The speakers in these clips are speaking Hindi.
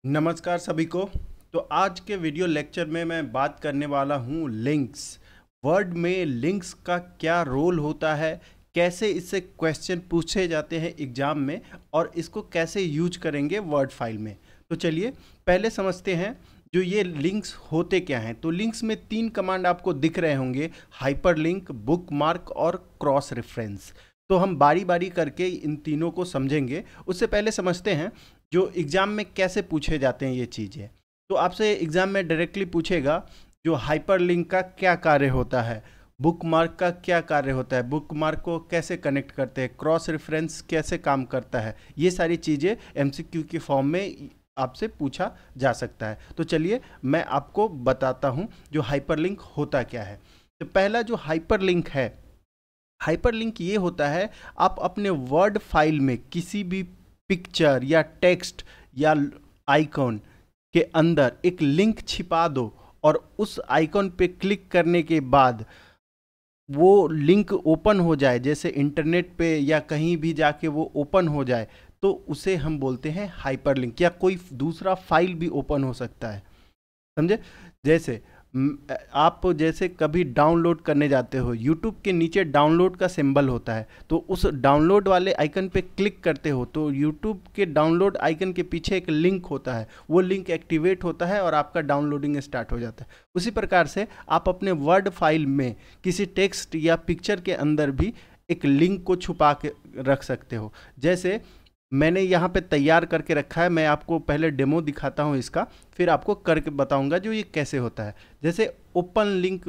नमस्कार सभी को। तो आज के वीडियो लेक्चर में मैं बात करने वाला हूँ लिंक्स। वर्ड में लिंक्स का क्या रोल होता है, कैसे इससे क्वेश्चन पूछे जाते हैं एग्जाम में और इसको कैसे यूज करेंगे वर्ड फाइल में। तो चलिए पहले समझते हैं जो ये लिंक्स होते क्या हैं। तो लिंक्स में 3 कमांड आपको दिख रहे होंगे, हाइपरलिंक, बुकमार्क और क्रॉस रेफरेंस। तो हम बारी बारी करके इन तीनों को समझेंगे। उससे पहले समझते हैं जो एग्ज़ाम में कैसे पूछे जाते हैं ये चीज़ें। तो आपसे एग्ज़ाम में डायरेक्टली पूछेगा जो हाइपरलिंक का क्या कार्य होता है, बुकमार्क का क्या कार्य होता है, बुकमार्क को कैसे कनेक्ट करते हैं, क्रॉस रेफरेंस कैसे काम करता है। ये सारी चीज़ें एमसीक्यू के फॉर्म में आपसे पूछा जा सकता है। तो चलिए मैं आपको बताता हूँ जो हाइपरलिंक होता क्या है। तो पहला जो हाइपरलिंक है, हाइपरलिंक ये होता है आप अपने वर्ड फाइल में किसी भी पिक्चर या टेक्स्ट या आइकॉन के अंदर एक लिंक छिपा दो और उस आइकॉन पे क्लिक करने के बाद वो लिंक ओपन हो जाए, जैसे इंटरनेट पे या कहीं भी जाके वो ओपन हो जाए, तो उसे हम बोलते हैं हाइपरलिंक। या कोई दूसरा फाइल भी ओपन हो सकता है, समझे। जैसे आप जैसे कभी डाउनलोड करने जाते हो, यूट्यूब के नीचे डाउनलोड का सिंबल होता है, तो उस डाउनलोड वाले आइकन पे क्लिक करते हो तो यूट्यूब के डाउनलोड आइकन के पीछे एक लिंक होता है, वो लिंक एक्टिवेट होता है और आपका डाउनलोडिंग स्टार्ट हो जाता है। उसी प्रकार से आप अपने वर्ड फाइल में किसी टेक्स्ट या पिक्चर के अंदर भी एक लिंक को छुपा के रख सकते हो। जैसे मैंने यहाँ पे तैयार करके रखा है, मैं आपको पहले डेमो दिखाता हूँ इसका, फिर आपको करके बताऊँगा जो ये कैसे होता है। जैसे open link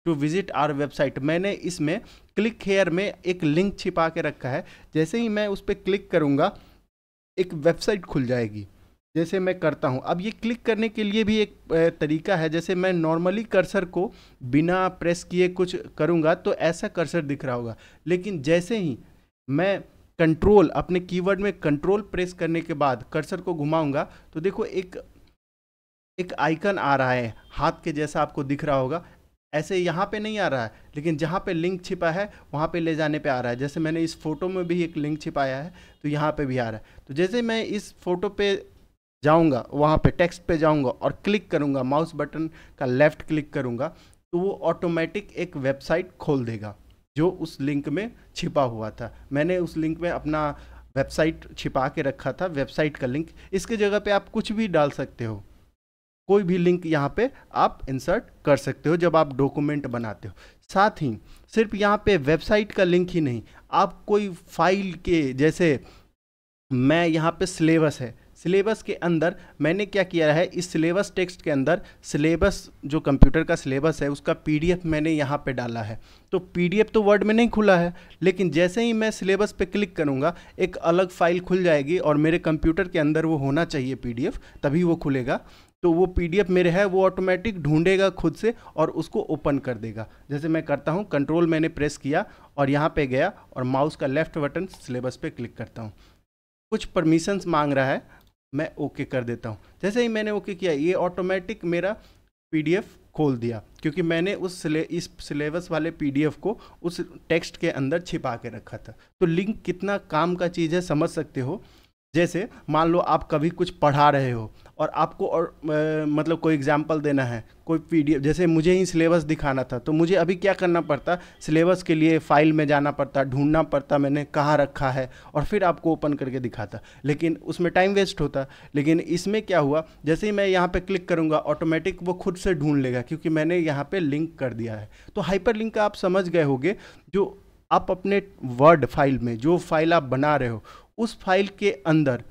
to visit our website, मैंने इसमें क्लिक हेयर में एक लिंक छिपा के रखा है। जैसे ही मैं उस पर क्लिक करूँगा एक वेबसाइट खुल जाएगी। जैसे मैं करता हूँ, अब ये क्लिक करने के लिए भी एक तरीका है। जैसे मैं नॉर्मली कर्सर को बिना प्रेस किए कुछ करूँगा तो ऐसा कर्सर दिख रहा होगा, लेकिन जैसे ही मैं कंट्रोल, अपने कीवर्ड में कंट्रोल प्रेस करने के बाद कर्सर को घुमाऊंगा तो देखो एक आइकन आ रहा है हाथ के जैसा, आपको दिख रहा होगा। ऐसे यहाँ पे नहीं आ रहा है, लेकिन जहाँ पे लिंक छिपा है वहाँ पे ले जाने पे आ रहा है। जैसे मैंने इस फोटो में भी एक लिंक छिपाया है तो यहाँ पे भी आ रहा है। तो जैसे मैं इस फोटो पे जाऊँगा, वहाँ पे टेक्स्ट पे जाऊँगा और क्लिक करूँगा, माउस बटन का लेफ्ट क्लिक करूँगा, तो वो ऑटोमेटिक एक वेबसाइट खोल देगा जो उस लिंक में छिपा हुआ था। मैंने उस लिंक में अपना वेबसाइट छिपा के रखा था, वेबसाइट का लिंक। इसके जगह पे आप कुछ भी डाल सकते हो, कोई भी लिंक यहाँ पे आप इंसर्ट कर सकते हो जब आप डॉक्यूमेंट बनाते हो। साथ ही सिर्फ यहाँ पे वेबसाइट का लिंक ही नहीं, आप कोई फाइल के, जैसे मैं यहाँ पे सिलेबस है, सिलेबस के अंदर मैंने क्या किया है, इस सिलेबस टेक्स्ट के अंदर सिलेबस जो कंप्यूटर का सिलेबस है उसका पीडीएफ मैंने यहाँ पे डाला है। तो पीडीएफ तो वर्ड में नहीं खुला है, लेकिन जैसे ही मैं सिलेबस पे क्लिक करूँगा एक अलग फाइल खुल जाएगी और मेरे कंप्यूटर के अंदर वो होना चाहिए पीडीएफ, तभी वो खुलेगा। तो वो पीडीएफ मेरे है, वो ऑटोमेटिक ढूंढेगा खुद से और उसको ओपन कर देगा। जैसे मैं करता हूँ, कंट्रोल मैंने प्रेस किया और यहाँ पे गया और माउस का लेफ्ट बटन सिलेबस पे क्लिक करता हूँ। कुछ परमिशंस मांग रहा है, मैं ओके कर देता हूँ। जैसे ही मैंने ओके किया ये ऑटोमेटिक मेरा पीडीएफ खोल दिया, क्योंकि मैंने इस सिलेबस वाले पीडीएफ को उस टेक्स्ट के अंदर छिपा के रखा था। तो लिंक कितना काम का चीज़ है समझ सकते हो। जैसे मान लो आप कभी कुछ पढ़ा रहे हो और आपको और मतलब कोई एग्जाम्पल देना है, कोई पीडीएफ, जैसे मुझे ही सिलेबस दिखाना था तो मुझे अभी क्या करना पड़ता, सिलेबस के लिए फाइल में जाना पड़ता, ढूंढना पड़ता मैंने कहाँ रखा है और फिर आपको ओपन करके दिखाता, लेकिन उसमें टाइम वेस्ट होता। लेकिन इसमें क्या हुआ, जैसे ही मैं यहाँ पे क्लिक करूँगा ऑटोमेटिक वो खुद से ढूंढ लेगा, क्योंकि मैंने यहाँ पे लिंक कर दिया है। तो हाइपर लिंक आप समझ गए होंगे, जो आप अपने वर्ड फाइल में जो फाइल आप बना रहे हो उस फाइल के अंदर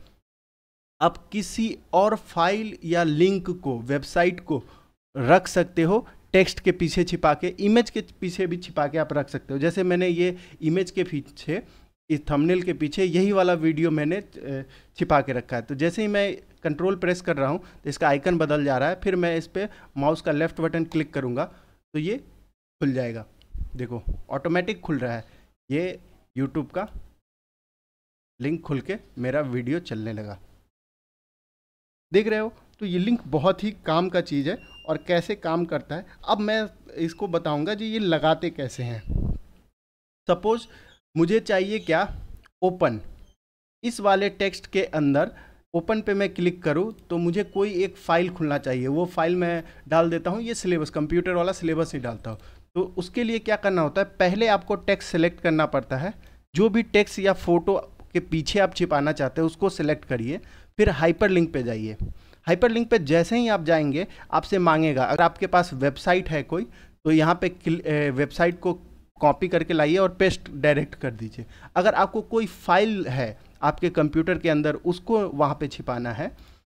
आप किसी और फाइल या लिंक को, वेबसाइट को रख सकते हो, टेक्स्ट के पीछे छिपा के, इमेज के पीछे भी छिपा के आप रख सकते हो। जैसे मैंने ये इमेज के पीछे, इस थंबनेल के पीछे यही वाला वीडियो मैंने छिपा के रखा है। तो जैसे ही मैं कंट्रोल प्रेस कर रहा हूँ तो इसका आइकन बदल जा रहा है, फिर मैं इस पर माउस का लेफ्ट बटन क्लिक करूँगा तो ये खुल जाएगा। देखो ऑटोमेटिक खुल रहा है, ये यूट्यूब का लिंक खुल के मेरा वीडियो चलने लगा, देख रहे हो। तो ये लिंक बहुत ही काम का चीज़ है और कैसे काम करता है अब मैं इसको बताऊंगा जी ये लगाते कैसे हैं। सपोज मुझे चाहिए क्या, ओपन, इस वाले टेक्स्ट के अंदर ओपन पे मैं क्लिक करूँ तो मुझे कोई एक फ़ाइल खुलना चाहिए, वो फाइल मैं डाल देता हूँ, ये सिलेबस कंप्यूटर वाला सिलेबस ही डालता हूँ। तो उसके लिए क्या करना होता है, पहले आपको टेक्स्ट सेलेक्ट करना पड़ता है, जो भी टेक्स्ट या फोटो के पीछे आप छिपाना चाहते हैं उसको सेलेक्ट करिए, फिर हाइपर लिंक पे जाइए। हाइपर लिंक पे जैसे ही आप जाएंगे आपसे मांगेगा, अगर आपके पास वेबसाइट है कोई तो यहाँ पे वेबसाइट को कॉपी करके लाइए और पेस्ट डायरेक्ट कर दीजिए। अगर आपको कोई फाइल है आपके कंप्यूटर के अंदर उसको वहाँ पे छिपाना है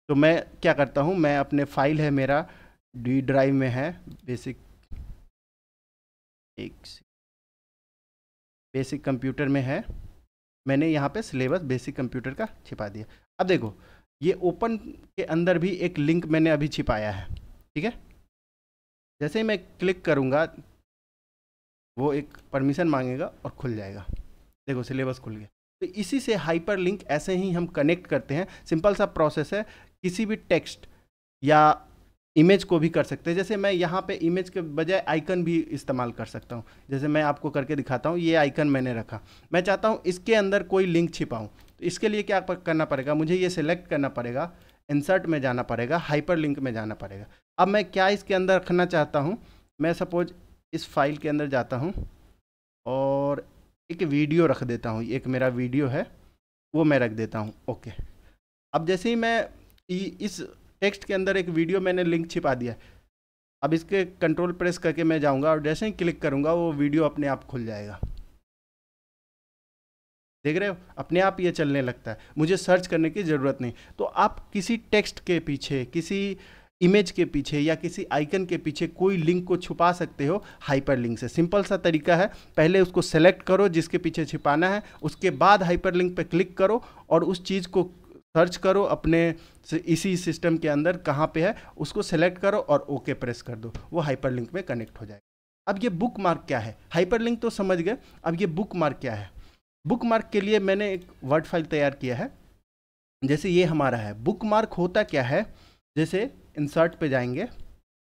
तो मैं क्या करता हूँ, मैं अपने फाइल है मेरा डी ड्राइव में है, बेसिक कंप्यूटर में है, मैंने यहाँ पे सिलेबस बेसिक कंप्यूटर का छिपा दिया। अब देखो ये ओपन के अंदर भी एक लिंक मैंने अभी छिपाया है, ठीक है। जैसे ही मैं क्लिक करूँगा वो एक परमिशन मांगेगा और खुल जाएगा, देखो सिलेबस खुल गया। तो इसी से हाइपर लिंक ऐसे ही हम कनेक्ट करते हैं, सिंपल सा प्रोसेस है। किसी भी टेक्स्ट या इमेज को भी कर सकते हैं, जैसे मैं यहाँ पे इमेज के बजाय आइकन भी इस्तेमाल कर सकता हूँ। जैसे मैं आपको करके दिखाता हूँ, ये आइकन मैंने रखा, मैं चाहता हूँ इसके अंदर कोई लिंक छिपाऊँ, तो इसके लिए क्या करना पड़ेगा, मुझे ये सिलेक्ट करना पड़ेगा, इंसर्ट में जाना पड़ेगा, हाइपर लिंक में जाना पड़ेगा। अब मैं क्या इसके अंदर रखना चाहता हूँ, मैं सपोज इस फाइल के अंदर जाता हूँ और एक वीडियो रख देता हूँ, एक मेरा वीडियो है वो मैं रख देता हूँ, ओके। अब जैसे ही मैं इस टेक्स्ट के अंदर एक वीडियो मैंने लिंक छिपा दिया, अब इसके कंट्रोल प्रेस करके मैं जाऊँगा और जैसे ही क्लिक करूँगा वो वीडियो अपने आप खुल जाएगा, देख रहे हो, अपने आप ये चलने लगता है, मुझे सर्च करने की ज़रूरत नहीं। तो आप किसी टेक्स्ट के पीछे, किसी इमेज के पीछे या किसी आइकन के पीछे कोई लिंक को छुपा सकते हो हाइपर लिंक से। सिंपल सा तरीका है, पहले उसको सेलेक्ट करो जिसके पीछे छिपाना है, उसके बाद हाइपर लिंक पे क्लिक करो और उस चीज़ को सर्च करो अपने इसी सिस्टम के अंदर कहाँ पे है, उसको सेलेक्ट करो और ओके प्रेस कर दो, वो हाइपर लिंक में कनेक्ट हो जाएगा। अब ये बुक मार्क क्या है, हाइपर लिंक तो समझ गए, अब ये बुक मार्क क्या है। बुक मार्क के लिए मैंने एक वर्ड फाइल तैयार किया है, जैसे ये हमारा है। बुक मार्क होता क्या है, जैसे इंसर्ट पे जाएंगे,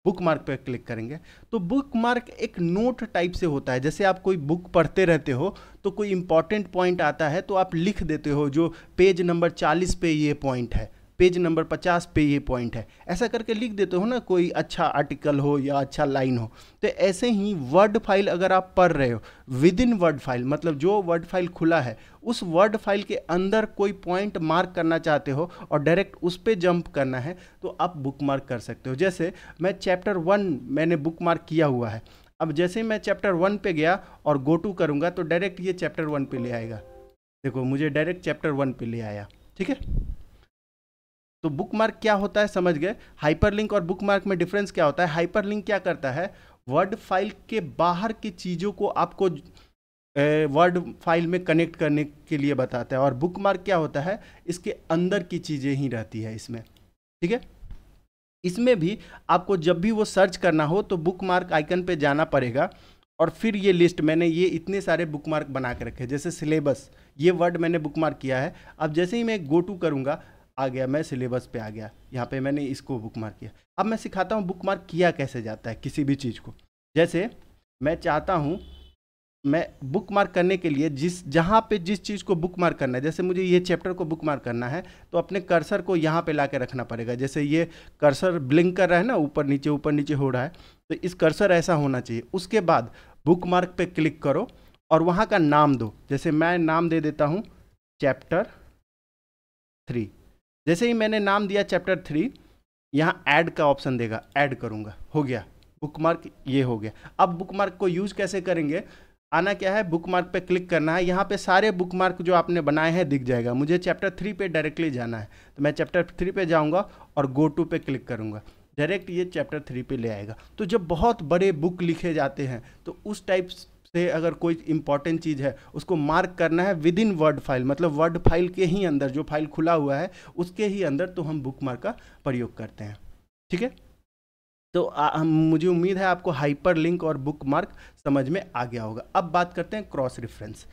बुक मार्क पे क्लिक करेंगे तो बुक मार्क एक नोट टाइप से होता है। जैसे आप कोई बुक पढ़ते रहते हो तो कोई इंपॉर्टेंट पॉइंट आता है तो आप लिख देते हो, जो पेज नंबर 40 पे ये पॉइंट है, पेज नंबर 50 पे ये पॉइंट है, ऐसा करके लिख देते हो ना, कोई अच्छा आर्टिकल हो या अच्छा लाइन हो। तो ऐसे ही वर्ड फाइल अगर आप पढ़ रहे हो, विद इन वर्ड फाइल मतलब जो वर्ड फाइल खुला है उस वर्ड फाइल के अंदर कोई पॉइंट मार्क करना चाहते हो और डायरेक्ट उस पर जंप करना है तो आप बुक मार्क कर सकते हो। जैसे मैं चैप्टर 1 मैंने बुक मार्क किया हुआ है, अब जैसे ही मैं चैप्टर 1 पे गया और गो टू करूँगा तो डायरेक्ट ये चैप्टर 1 पे ले आएगा, देखो मुझे डायरेक्ट चैप्टर 1 पे ले आया, ठीक है। तो बुक मार्क क्या होता है समझ गए। हाइपर लिंक और बुक मार्क में डिफरेंस क्या होता है, हाइपर लिंक क्या करता है, वर्ड फाइल के बाहर की चीज़ों को आपको वर्ड फाइल में कनेक्ट करने के लिए बताता है, और बुक मार्क क्या होता है, इसके अंदर की चीज़ें ही रहती है इसमें, ठीक है। इसमें भी आपको जब भी वो सर्च करना हो तो बुक मार्क आइकन पे जाना पड़ेगा और फिर ये लिस्ट, मैंने ये इतने सारे बुक मार्क बना के रखे, जैसे सिलेबस, ये वर्ड मैंने बुक मार्क किया है। अब जैसे ही मैं गो टू करूँगा, आ गया, मैं सिलेबस पे आ गया, यहाँ पे मैंने इसको बुक मार्क किया। अब मैं सिखाता हूँ बुक मार्क किया कैसे जाता है किसी भी चीज़ को। जैसे मैं चाहता हूँ, मैं बुक मार्क करने के लिए जहाँ पे जिस चीज़ को बुक मार्क करना है, जैसे मुझे ये चैप्टर को बुक मार्क करना है तो अपने कर्सर को यहाँ पे ला के रखना पड़ेगा। जैसे ये कर्सर ब्लिंक कर रहा है ना, ऊपर नीचे हो रहा है, तो इस कर्सर ऐसा होना चाहिए। उसके बाद बुक मार्क पे क्लिक करो और वहाँ का नाम दो, जैसे मैं नाम दे देता हूँ चैप्टर 3। जैसे ही मैंने नाम दिया चैप्टर 3, यहाँ ऐड का ऑप्शन देगा, ऐड करूँगा, हो गया बुक मार्क, ये हो गया। अब बुक मार्क को यूज़ कैसे करेंगे, आना क्या है, बुक मार्क पे क्लिक करना है, यहाँ पे सारे बुक मार्क जो आपने बनाए हैं दिख जाएगा। मुझे चैप्टर 3 पे डायरेक्टली जाना है तो मैं चैप्टर 3 पे जाऊँगा और गो टू पे क्लिक करूँगा, डायरेक्ट ये चैप्टर 3 पे ले आएगा। तो जब बहुत बड़े बुक लिखे जाते हैं तो उस टाइप से अगर कोई इंपॉर्टेंट चीज़ है उसको मार्क करना है विद इन वर्ड फाइल, मतलब वर्ड फाइल के ही अंदर, जो फाइल खुला हुआ है उसके ही अंदर, तो हम बुक मार्क का प्रयोग करते हैं, ठीक है। तो मुझे उम्मीद है आपको हाइपर लिंक और बुक मार्क समझ में आ गया होगा। अब बात करते हैं क्रॉस रेफरेंस।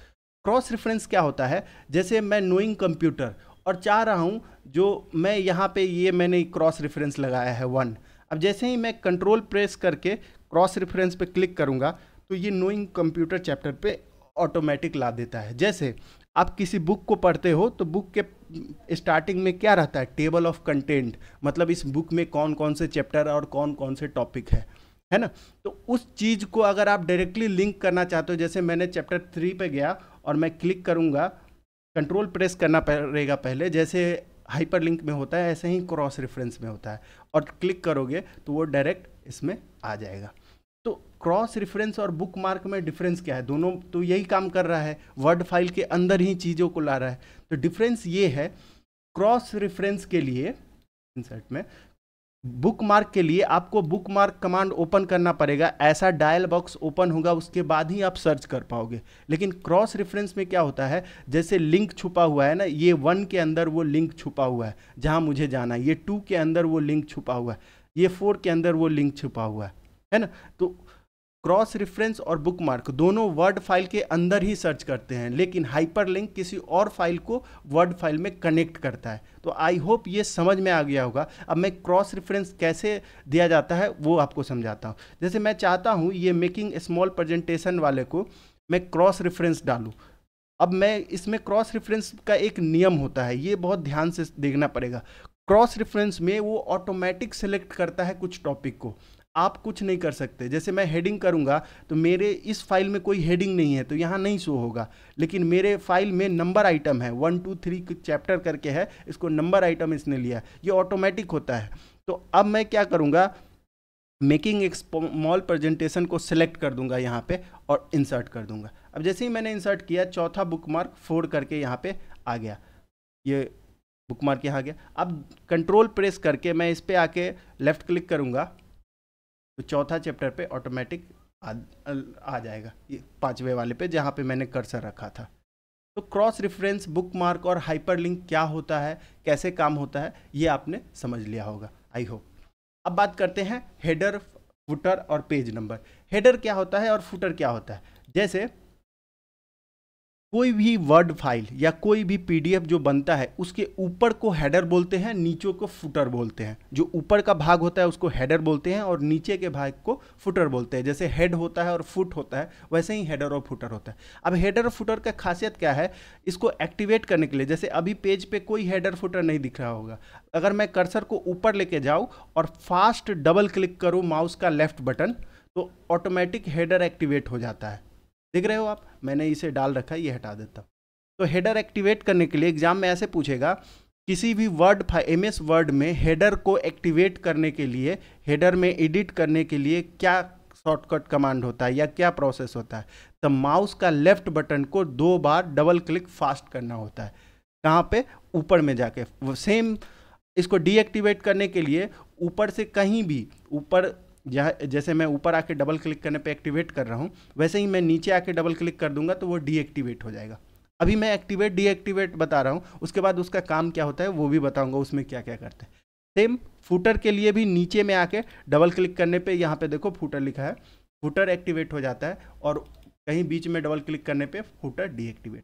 क्रॉस रेफरेंस क्या होता है, जैसे मैं नोइंग कंप्यूटर और चाह रहा हूँ, जो मैं यहाँ पे ये मैंने क्रॉस रेफरेंस लगाया है 1। अब जैसे ही मैं कंट्रोल प्रेस करके क्रॉस रेफरेंस पे क्लिक करूँगा तो ये नोइंग कंप्यूटर चैप्टर पे ऑटोमेटिक ला देता है। जैसे आप किसी बुक को पढ़ते हो तो बुक के स्टार्टिंग में क्या रहता है, टेबल ऑफ कंटेंट, मतलब इस बुक में कौन कौन से चैप्टर और कौन कौन से टॉपिक है ना। तो उस चीज़ को अगर आप डायरेक्टली लिंक करना चाहते हो, जैसे मैंने चैप्टर 3 पे गया और मैं क्लिक करूँगा, कंट्रोल प्रेस करना पड़ेगा पहले, जैसे हाइपर लिंक में होता है ऐसे ही क्रॉस रेफरेंस में होता है, और क्लिक करोगे तो वो डायरेक्ट इसमें आ जाएगा। तो क्रॉस रेफरेंस और बुक मार्क में डिफरेंस क्या है, दोनों तो यही काम कर रहा है, वर्ड फाइल के अंदर ही चीज़ों को ला रहा है। तो डिफरेंस ये है, क्रॉस रेफरेंस के लिए इंसर्ट में बुक मार्क के लिए आपको बुक मार्क कमांड ओपन करना पड़ेगा, ऐसा डायल बॉक्स ओपन होगा, उसके बाद ही आप सर्च कर पाओगे। लेकिन क्रॉस रेफरेंस में क्या होता है, जैसे लिंक छुपा हुआ है ना, ये 1 के अंदर वो लिंक छुपा हुआ है जहां मुझे जाना है, ये 2 के अंदर वो लिंक छुपा हुआ है, ये 4 के अंदर वो लिंक छुपा हुआ है ना। तो क्रॉस रेफरेंस और बुक मार्क दोनों वर्ड फाइल के अंदर ही सर्च करते हैं, लेकिन हाइपरलिंक किसी और फाइल को वर्ड फाइल में कनेक्ट करता है। तो आई होप ये समझ में आ गया होगा। अब मैं क्रॉस रेफरेंस कैसे दिया जाता है वो आपको समझाता हूँ। जैसे मैं चाहता हूँ ये मेकिंग स्मॉल प्रेजेंटेशन वाले को मैं क्रॉस रेफरेंस डालूँ। अब मैं इसमें क्रॉस रेफरेंस का एक नियम होता है, ये बहुत ध्यान से देखना पड़ेगा। क्रॉस रेफरेंस में वो ऑटोमेटिक सेलेक्ट करता है कुछ टॉपिक को, आप कुछ नहीं कर सकते। जैसे मैं हेडिंग करूंगा तो मेरे इस फाइल में कोई हेडिंग नहीं है तो यहाँ नहीं शो होगा, लेकिन मेरे फाइल में नंबर आइटम है, 1 2 3 चैप्टर करके है, इसको नंबर आइटम इसने लिया, ये ऑटोमेटिक होता है। तो अब मैं क्या करूँगा, मेकिंग एक स्मॉल प्रेजेंटेशन को सिलेक्ट कर दूंगा यहाँ पे और इंसर्ट कर दूंगा। अब जैसे ही मैंने इंसर्ट किया, चौथा बुकमार्क 4 करके यहाँ पे आ गया, ये बुकमार्क यहाँ आ गया। अब कंट्रोल प्रेस करके मैं इस पे आके लेफ्ट क्लिक करूँगा तो चौथा चैप्टर पे ऑटोमेटिक आ जाएगा, ये 5वें वाले पे जहाँ पे मैंने कर्सर रखा था। तो क्रॉस रेफरेंस, बुक मार्क और हाइपरलिंक क्या होता है, कैसे काम होता है, ये आपने समझ लिया होगा आई होप। अब बात करते हैं हेडर, फुटर और पेज नंबर। हेडर क्या होता है और फुटर क्या होता है। जैसे कोई भी वर्ड फाइल या कोई भी पीडीएफ जो बनता है उसके ऊपर को हेडर बोलते हैं, नीचे को फुटर बोलते हैं। जो ऊपर का भाग होता है उसको हेडर बोलते हैं और नीचे के भाग को फुटर बोलते हैं। जैसे हेड होता है और फुट होता है, वैसे ही हेडर और फुटर होता है। अब हेडर और फुटर का खासियत क्या है, इसको एक्टिवेट करने के लिए, जैसे अभी पेज पे कोई हेडर फुटर नहीं दिख रहा होगा, अगर मैं कर्सर को ऊपर लेके जाऊँ और फास्ट डबल क्लिक करूँ माउस का लेफ्ट बटन, तो ऑटोमेटिक हेडर एक्टिवेट हो जाता है। देख रहे हो आप, मैंने इसे डाल रखा है, ये हटा देता हूँ। तो हेडर एक्टिवेट करने के लिए एग्जाम में ऐसे पूछेगा, किसी भी वर्ड एमएस वर्ड में हेडर को एक्टिवेट करने के लिए, हेडर में एडिट करने के लिए क्या शॉर्टकट कमांड होता है या क्या प्रोसेस होता है। तो माउस का लेफ्ट बटन को 2 बार डबल क्लिक फास्ट करना होता है। कहाँ पे, ऊपर में जाके। सेम इसको डीएक्टिवेट करने के लिए ऊपर से कहीं भी ऊपर, जैसे मैं ऊपर आके डबल क्लिक करने पे एक्टिवेट कर रहा हूँ, वैसे ही मैं नीचे आके डबल क्लिक कर दूंगा तो वो डीएक्टिवेट हो जाएगा। अभी मैं एक्टिवेट डीएक्टिवेट बता रहा हूँ, उसके बाद उसका काम क्या होता है वो भी बताऊंगा, उसमें क्या क्या करते हैं। सेम फुटर के लिए भी नीचे में आके डबल क्लिक करने पे, यहाँ पे देखो फुटर लिखा है, फुटर एक्टिवेट हो जाता है, और कहीं बीच में डबल क्लिक करने पे फुटर डीएक्टिवेट।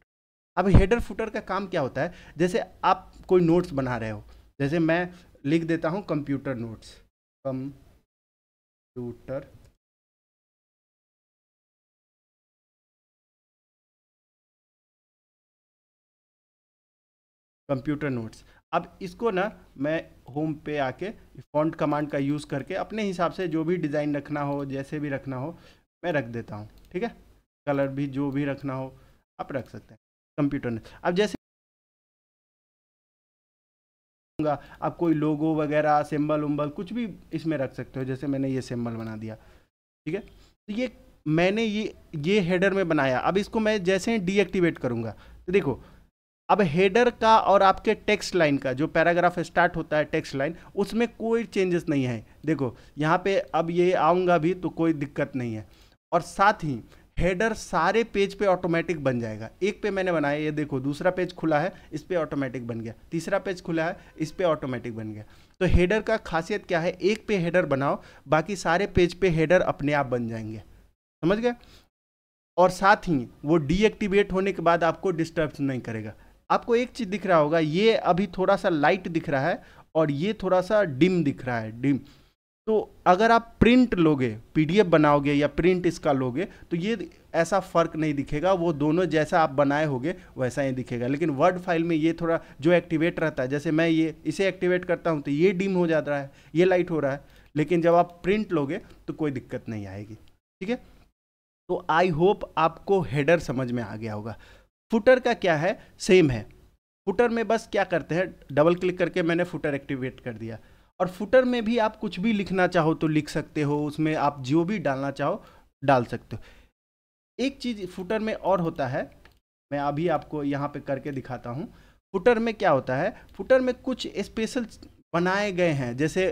अब हेडर फुटर का काम क्या होता है, जैसे आप कोई नोट्स बना रहे हो, जैसे मैं लिख देता हूँ कंप्यूटर नोट्स, कंप्यूटर नोट्स। अब इसको ना मैं होम पे आके फॉन्ट कमांड का यूज़ करके अपने हिसाब से जो भी डिज़ाइन रखना हो, जैसे भी रखना हो, मैं रख देता हूँ। ठीक है, कलर भी जो भी रखना हो आप रख सकते हैं कंप्यूटर में। अब जैसे आप कोई लोगो वगैरह, सिंबल उम्बल कुछ भी इसमें रख सकते हो, जैसे मैंने ये सिंबल बना दिया। ठीक है, तो ये मैंने ये हेडर में बनाया। अब इसको मैं जैसे ही डीएक्टिवेट करूँगा तो देखो, अब हेडर का और आपके टेक्स्ट लाइन का, जो पैराग्राफ स्टार्ट होता है टेक्स्ट लाइन, उसमें कोई चेंजेस नहीं है। देखो यहाँ पे अब ये आऊँगा भी तो कोई दिक्कत नहीं है। और साथ ही हेडर सारे पेज पे ऑटोमेटिक बन जाएगा। एक पे मैंने बनाया, ये देखो दूसरा पेज खुला है, इस पे ऑटोमेटिक बन गया, तीसरा पेज खुला है, इस पे ऑटोमेटिक बन गया। तो हेडर का खासियत क्या है, एक पे हेडर बनाओ, बाकी सारे पेज पे हेडर अपने आप बन जाएंगे। समझ गए। और साथ ही वो डीएक्टिवेट होने के बाद आपको डिस्टर्ब नहीं करेगा। आपको एक चीज़ दिख रहा होगा, ये अभी थोड़ा सा लाइट दिख रहा है और ये थोड़ा सा डिम दिख रहा है, डिम। तो अगर आप प्रिंट लोगे, पीडीएफ बनाओगे या प्रिंट इसका लोगे, तो ये ऐसा फ़र्क नहीं दिखेगा, वो दोनों जैसा आप बनाए होगे वैसा ही दिखेगा। लेकिन वर्ड फाइल में ये थोड़ा जो एक्टिवेट रहता है, जैसे मैं ये इसे एक्टिवेट करता हूँ तो ये डिम हो जाता है, ये लाइट हो रहा है, लेकिन जब आप प्रिंट लोगे तो कोई दिक्कत नहीं आएगी। ठीक है, तो आई होप आपको हेडर समझ में आ गया होगा। फुटर का क्या है, सेम है। फुटर में बस क्या करते हैं, डबल क्लिक करके मैंने फुटर एक्टिवेट कर दिया, और फुटर में भी आप कुछ भी लिखना चाहो तो लिख सकते हो, उसमें आप जो भी डालना चाहो डाल सकते हो। एक चीज़ फुटर में और होता है, मैं अभी आपको यहाँ पे करके दिखाता हूँ। फुटर में क्या होता है, फुटर में कुछ स्पेशल बनाए गए हैं, जैसे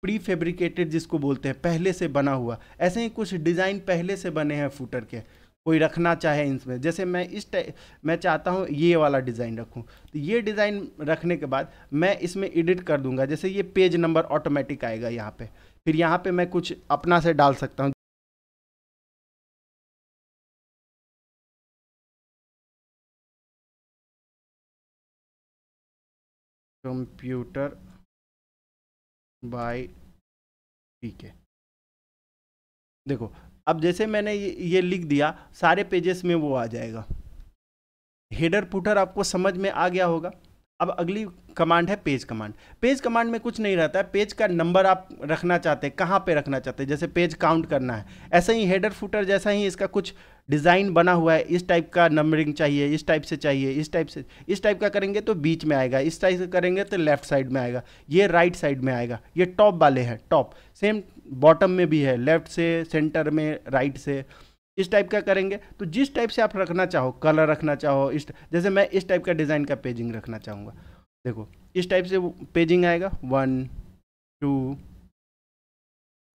प्री फैब्रिकेटेड जिसको बोलते हैं, पहले से बना हुआ, ऐसे ही कुछ डिज़ाइन पहले से बने हैं फुटर के, कोई रखना चाहे इसमें। जैसे मैं चाहता हूँ ये वाला डिज़ाइन रखूँ, तो ये डिज़ाइन रखने के बाद मैं इसमें एडिट कर दूंगा। जैसे ये पेज नंबर ऑटोमेटिक आएगा यहाँ पे, फिर यहाँ पे मैं कुछ अपना से डाल सकता हूँ। कंप्यूटर बाय पीके, देखो अब जैसे मैंने ये लिख दिया, सारे पेजेस में वो आ जाएगा। हेडर फुटर आपको समझ में आ गया होगा। अब अगली कमांड है पेज कमांड। पेज कमांड में कुछ नहीं रहता है, पेज का नंबर आप रखना चाहते हैं, कहाँ पे रखना चाहते हैं, जैसे पेज काउंट करना है, ऐसा ही हेडर फुटर जैसा ही इसका कुछ डिज़ाइन बना हुआ है। इस टाइप का नंबरिंग चाहिए, इस टाइप से चाहिए, इस टाइप से, इस टाइप का करेंगे तो बीच में आएगा, इस टाइप से करेंगे तो लेफ्ट साइड में आएगा, ये राइट साइड में आएगा। ये टॉप वाले हैं, टॉप सेम बॉटम में भी है, लेफ्ट से, सेंटर में, राइट से, इस टाइप का करेंगे। तो जिस टाइप से आप रखना चाहो, कलर रखना चाहो, इस जैसे मैं इस टाइप का डिज़ाइन का पेजिंग रखना चाहूँगा, देखो इस टाइप से पेजिंग आएगा, 1 2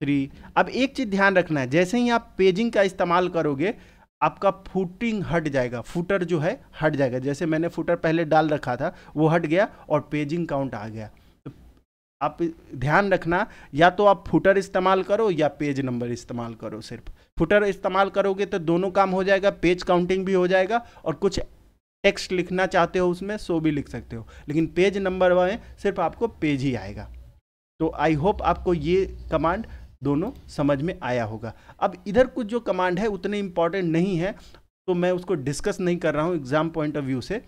3। अब एक चीज़ ध्यान रखना है, जैसे ही आप पेजिंग का इस्तेमाल करोगे आपका फुटिंग हट जाएगा, फुटर जो है हट जाएगा। जैसे मैंने फुटर पहले डाल रखा था वो हट गया और पेजिंग काउंट आ गया। तो आप ध्यान रखना, या तो आप फुटर इस्तेमाल करो या पेज नंबर इस्तेमाल करो। सिर्फ फुटर इस्तेमाल करोगे तो दोनों काम हो जाएगा, पेज काउंटिंग भी हो जाएगा और कुछ टेक्स्ट लिखना चाहते हो उसमें सो भी लिख सकते हो, लेकिन पेज नंबर में सिर्फ आपको पेज ही आएगा। तो आई होप आपको ये कमांड दोनों समझ में आया होगा। अब इधर कुछ जो कमांड है उतने इंपॉर्टेंट नहीं है, तो मैं उसको डिस्कस नहीं कर रहा हूँ एग्जाम पॉइंट ऑफ व्यू से।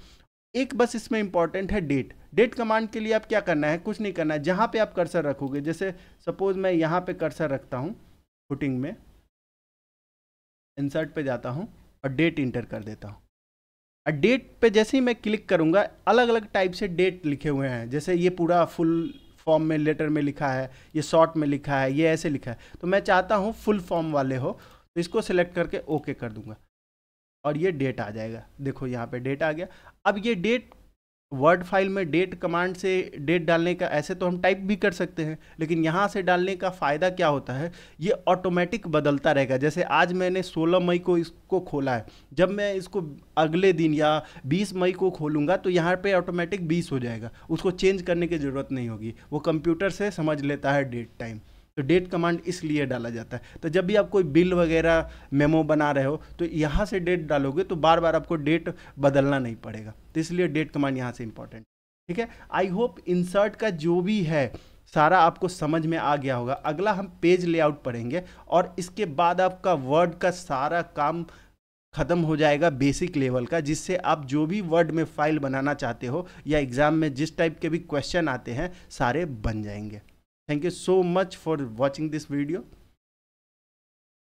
एक बस इसमें इंपॉर्टेंट है डेट। डेट कमांड के लिए आप क्या करना है, कुछ नहीं करना है, जहाँ पे आप कर्सर रखोगे, जैसे सपोज मैं यहाँ पे कर्सर रखता हूँ, फुटिंग में इंसर्ट पे जाता हूँ और डेट इंटर कर देता हूँ। और डेट पे जैसे ही मैं क्लिक करूँगा अलग अलग टाइप से डेट लिखे हुए हैं, जैसे ये पूरा फुल फॉर्म में लेटर में लिखा है, ये शॉर्ट में लिखा है, ये ऐसे लिखा है। तो मैं चाहता हूँ फुल फॉर्म वाले हो, तो इसको सिलेक्ट करके ओके कर दूंगा और ये डेट आ जाएगा। देखो यहाँ पे डेट आ गया। अब ये डेट वर्ड फाइल में डेट कमांड से डेट डालने का, ऐसे तो हम टाइप भी कर सकते हैं, लेकिन यहाँ से डालने का फ़ायदा क्या होता है, ये ऑटोमेटिक बदलता रहेगा। जैसे आज मैंने 16 मई को इसको खोला है, जब मैं इसको अगले दिन या 20 मई को खोलूँगा तो यहाँ पे ऑटोमेटिक 20 हो जाएगा, उसको चेंज करने की ज़रूरत नहीं होगी, वो कंप्यूटर से समझ लेता है डेट टाइम। तो डेट कमांड इसलिए डाला जाता है। तो जब भी आप कोई बिल वगैरह मेमो बना रहे हो तो यहाँ से डेट डालोगे तो बार बार आपको डेट बदलना नहीं पड़ेगा, तो इसलिए डेट कमांड यहाँ से इंपॉर्टेंट। ठीक है, आई होप इंसर्ट का जो भी है सारा आपको समझ में आ गया होगा। अगला हम पेज लेआउट पढ़ेंगे और इसके बाद आपका वर्ड का सारा काम खत्म हो जाएगा बेसिक लेवल का, जिससे आप जो भी वर्ड में फाइल बनाना चाहते हो या एग्जाम में जिस टाइप के भी क्वेश्चन आते हैं सारे बन जाएंगे। Thank you so much for watching this video.